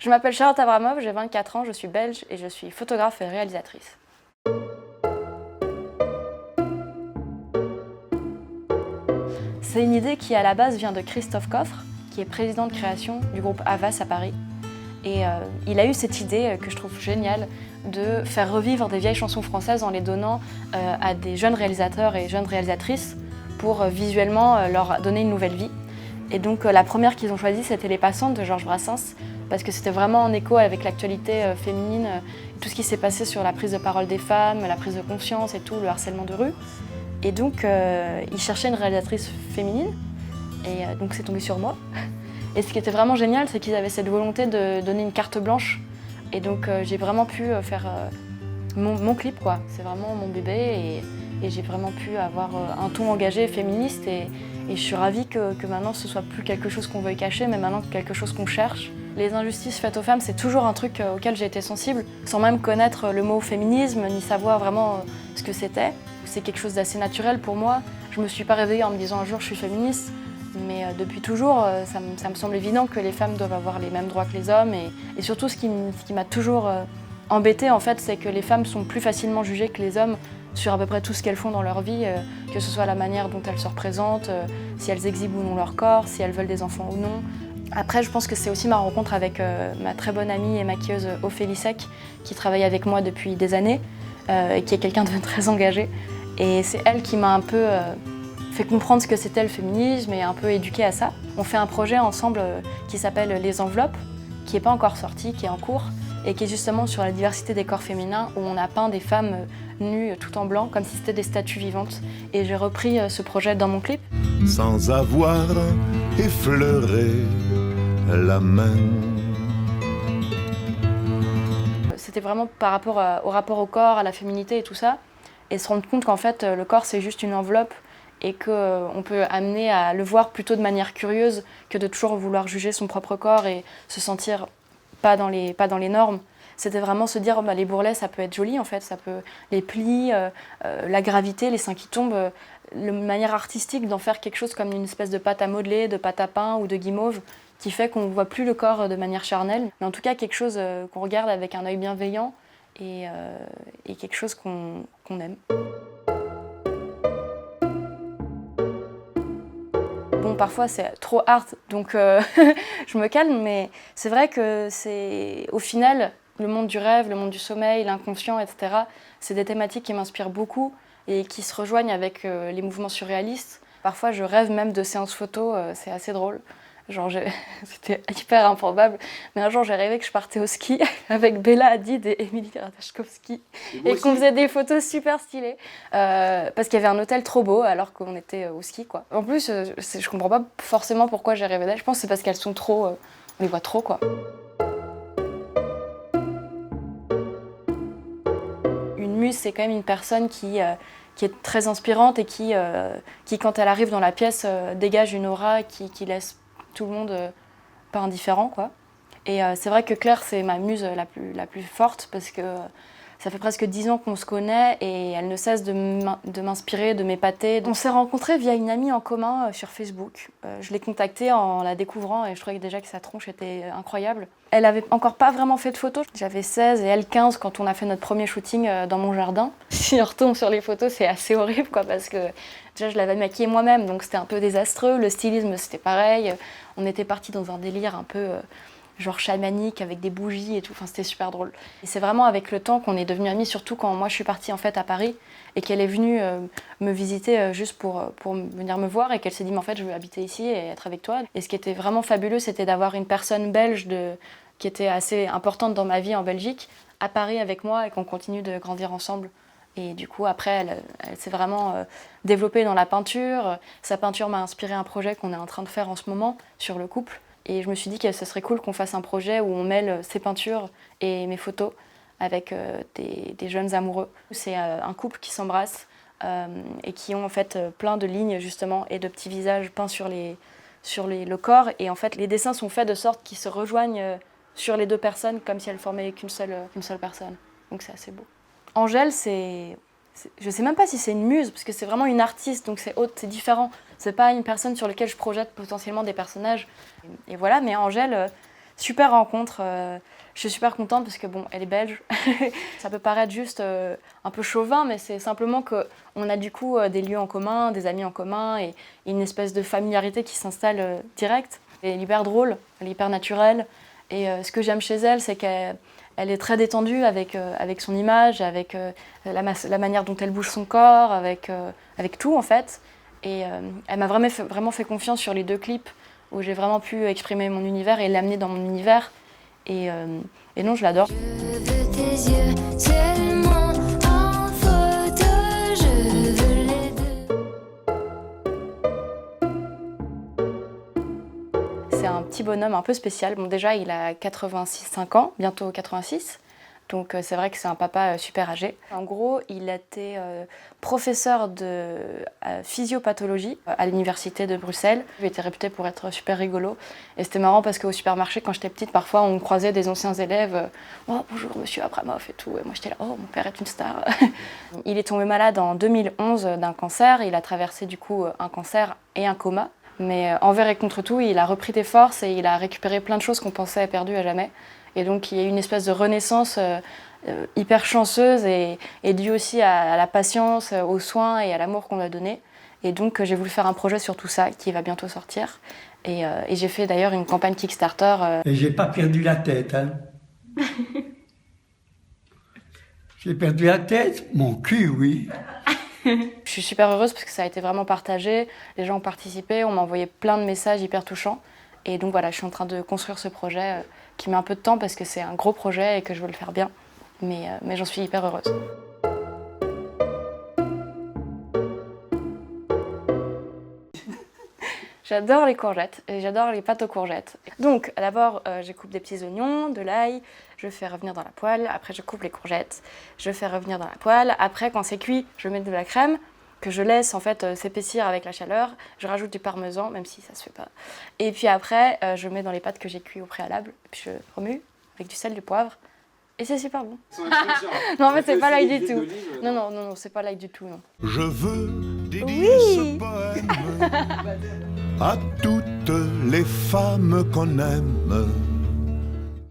Je m'appelle Charlotte Abramov, j'ai 24 ans, je suis belge et je suis photographe et réalisatrice. C'est une idée qui à la base vient de Christophe Coffre, qui est président de création du groupe Havas à Paris. Et il a eu cette idée que je trouve géniale de faire revivre des vieilles chansons françaises en les donnant à des jeunes réalisateurs et jeunes réalisatrices pour visuellement leur donner une nouvelle vie. Et donc la première qu'ils ont choisie, c'était Les Passantes de Georges Brassens, parce que c'était vraiment en écho avec l'actualité féminine, tout ce qui s'est passé sur la prise de parole des femmes, la prise de conscience et tout, le harcèlement de rue. Et donc ils cherchaient une réalisatrice féminine, et donc c'est tombé sur moi. Et ce qui était vraiment génial, c'est qu'ils avaient cette volonté de donner une carte blanche. Et donc j'ai vraiment pu faire mon clip, quoi. C'est vraiment mon bébé et j'ai vraiment pu avoir un ton engagé féministe et je suis ravie que maintenant ce soit plus quelque chose qu'on veuille cacher, mais maintenant quelque chose qu'on cherche. Les injustices faites aux femmes, c'est toujours un truc auquel j'ai été sensible, sans même connaître le mot féminisme, ni savoir vraiment ce que c'était. C'est quelque chose d'assez naturel pour moi. Je me suis pas réveillée en me disant un jour je suis féministe, mais depuis toujours, ça me semble évident que les femmes doivent avoir les mêmes droits que les hommes. Et surtout, ce qui m'a toujours embêtée, en fait, c'est que les femmes sont plus facilement jugées que les hommes sur à peu près tout ce qu'elles font dans leur vie, que ce soit la manière dont elles se représentent, si elles exhibent ou non leur corps, si elles veulent des enfants ou non. Après, je pense que c'est aussi ma rencontre avec ma très bonne amie et maquilleuse Ophélie Sec, qui travaille avec moi depuis des années et qui est quelqu'un de très engagé. Et c'est elle qui m'a un peu fait comprendre ce que c'était le féminisme et un peu éduquée à ça. On fait un projet ensemble qui s'appelle Les Enveloppes, qui n'est pas encore sorti, qui est en cours, et qui est justement sur la diversité des corps féminins, où on a peint des femmes nues tout en blanc, comme si c'était des statues vivantes. Et j'ai repris ce projet dans mon clip. Sans avoir effleuré la main. C'était vraiment par rapport au rapport au corps, à la féminité et tout ça, et se rendre compte qu'en fait le corps c'est juste une enveloppe et qu'on peut amener à le voir plutôt de manière curieuse que de toujours vouloir juger son propre corps et se sentir pas dans les normes. C'était vraiment se dire les bourrelets ça peut être joli en fait, ça peut les plis, la gravité, les seins qui tombent, la manière artistique d'en faire quelque chose comme une espèce de pâte à modeler, de pâte à pain ou de guimauve qui fait qu'on ne voit plus le corps de manière charnelle, mais en tout cas quelque chose qu'on regarde avec un œil bienveillant et quelque chose qu'on aime. Bon, parfois c'est trop hard, donc je me calme, mais c'est vrai que c'est au final le monde du rêve, le monde du sommeil, l'inconscient, etc. C'est des thématiques qui m'inspirent beaucoup et qui se rejoignent avec les mouvements surréalistes. Parfois je rêve même de séances photos, c'est assez drôle. Genre, c'était hyper improbable, mais un jour j'ai rêvé que je partais au ski avec Bella Hadid et Émilie Ratajkowski et qu'on faisait des photos super stylées parce qu'il y avait un hôtel trop beau alors qu'on était au ski, quoi. En plus, je comprends pas forcément pourquoi j'ai rêvé d'elles. Je pense que c'est parce qu'elles sont trop, on les voit trop, quoi. Une muse, c'est quand même une personne qui est très inspirante et qui quand elle arrive dans la pièce, dégage une aura qui laisse tout le monde pas indifférent, quoi. Et c'est vrai que Claire, c'est ma muse la plus forte parce que ça fait presque 10 ans qu'on se connaît et elle ne cesse de m'inspirer, de m'épater. On s'est rencontrés via une amie en commun sur Facebook. Je l'ai contactée en la découvrant et je trouvais déjà que sa tronche était incroyable. Elle avait encore pas vraiment fait de photos. J'avais 16 et elle 15 quand on a fait notre premier shooting dans mon jardin. Si on retombe sur les photos, c'est assez horrible, quoi, parce que déjà je l'avais maquillée moi-même, donc c'était un peu désastreux. Le stylisme, c'était pareil. On était partis dans un délire un peu genre chamanique avec des bougies et tout, enfin c'était super drôle. Et c'est vraiment avec le temps qu'on est devenus amis, surtout quand moi je suis partie en fait à Paris et qu'elle est venue me visiter juste pour venir me voir et qu'elle s'est dit mais en fait je veux habiter ici et être avec toi. Et ce qui était vraiment fabuleux, c'était d'avoir une personne belge qui était assez importante dans ma vie en Belgique à Paris avec moi et qu'on continue de grandir ensemble. Et du coup après elle s'est vraiment développée dans la peinture. Sa peinture m'a inspiré un projet qu'on est en train de faire en ce moment sur le couple. Et je me suis dit que ce serait cool qu'on fasse un projet où on mêle ses peintures et mes photos avec des jeunes amoureux. C'est un couple qui s'embrasse et qui ont en fait plein de lignes justement et de petits visages peints sur le corps. Et en fait les dessins sont faits de sorte qu'ils se rejoignent sur les deux personnes comme si elles formaient qu'une seule personne. Donc c'est assez beau. Angèle, je sais même pas si c'est une muse, parce que c'est vraiment une artiste, donc c'est autre, c'est différent. C'est pas une personne sur laquelle je projette potentiellement des personnages. Et voilà, mais Angèle, Super rencontre, je suis super contente parce que bon, elle est belge. Ça peut paraître juste un peu chauvin, mais c'est simplement qu'on a du coup des lieux en commun, des amis en commun et une espèce de familiarité qui s'installe direct. Elle est hyper drôle, elle est hyper naturelle. Et ce que j'aime chez elle, c'est qu'elle est très détendue avec son image, avec la manière dont elle bouge son corps, avec tout en fait. Et elle m'a vraiment fait confiance sur les 2 clips où j'ai vraiment pu exprimer mon univers et l'amener dans mon univers. Et non, je l'adore. Je veux tes yeux seulement en photo, je veux les deux. C'est un petit bonhomme un peu spécial. Bon, déjà, il a 5 ans, bientôt 86. Donc c'est vrai que c'est un papa super âgé. En gros, il a été professeur de physiopathologie à l'université de Bruxelles. Il était réputé pour être super rigolo. Et c'était marrant parce qu'au supermarché, quand j'étais petite, parfois on croisait des anciens élèves. Oh, bonjour monsieur Abramov et tout. Et moi j'étais là, oh, mon père est une star. Il est tombé malade en 2011 d'un cancer. Il a traversé du coup un cancer et un coma. Mais envers et contre tout, il a repris des forces et il a récupéré plein de choses qu'on pensait perdues à jamais. Et donc il y a eu une espèce de renaissance hyper chanceuse et due aussi à la patience, aux soins et à l'amour qu'on lui a donné. Et donc j'ai voulu faire un projet sur tout ça qui va bientôt sortir. Et j'ai fait d'ailleurs une campagne Kickstarter. Et j'ai pas perdu la tête, hein. J'ai perdu la tête, mon cul, oui. Je suis super heureuse parce que ça a été vraiment partagé. Les gens ont participé, on m'a envoyé plein de messages hyper touchants. Et donc voilà, je suis en train de construire ce projet qui met un peu de temps parce que c'est un gros projet et que je veux le faire bien. Mais j'en suis hyper heureuse. J'adore les courgettes et j'adore les pâtes aux courgettes. Donc d'abord, je coupe des petits oignons, de l'ail, je fais revenir dans la poêle. Après, je coupe les courgettes, je fais revenir dans la poêle. Après, quand c'est cuit, je mets de la crème que je laisse en fait s'épaissir avec la chaleur. Je rajoute du parmesan, même si ça se fait pas. Et puis après, je mets dans les pâtes que j'ai cuites au préalable. Et puis je remue avec du sel, du poivre. Et c'est super bon. Non, en fait, c'est pas l'ail du tout. Non, c'est pas l'ail du tout, non. Je veux dédier ce poème à toutes les femmes qu'on aime.